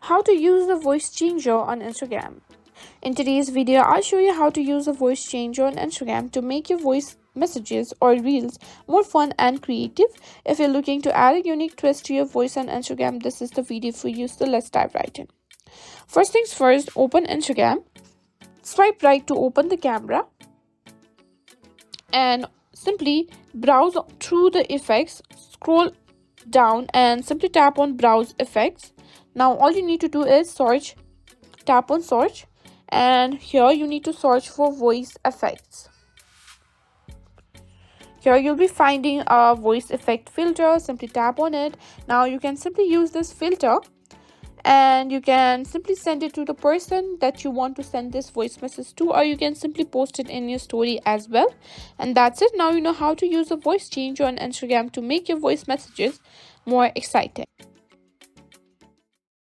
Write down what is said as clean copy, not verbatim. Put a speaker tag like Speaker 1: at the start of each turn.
Speaker 1: How to use the voice changer on Instagram. In today's video, I'll show you how to use the voice changer on Instagram to make your voice messages or reels more fun and creative. If you're looking to add a unique twist to your voice on Instagram, this is the video for you, so let's dive right in. First things first, open Instagram. Swipe right to open the camera and simply browse through the effects. Scroll down and simply tap on browse effects. Now all you need to do is search. Tap on search, and here you need to search for voice effects. Here you'll be finding a voice effect filter. Simply tap on it. Now you can simply use this filter and you can simply send it to the person that you want to send this voice message to, or you can simply post it in your story as well. And that's it. Now you know how to use a voice changer on Instagram to make your voice messages more exciting.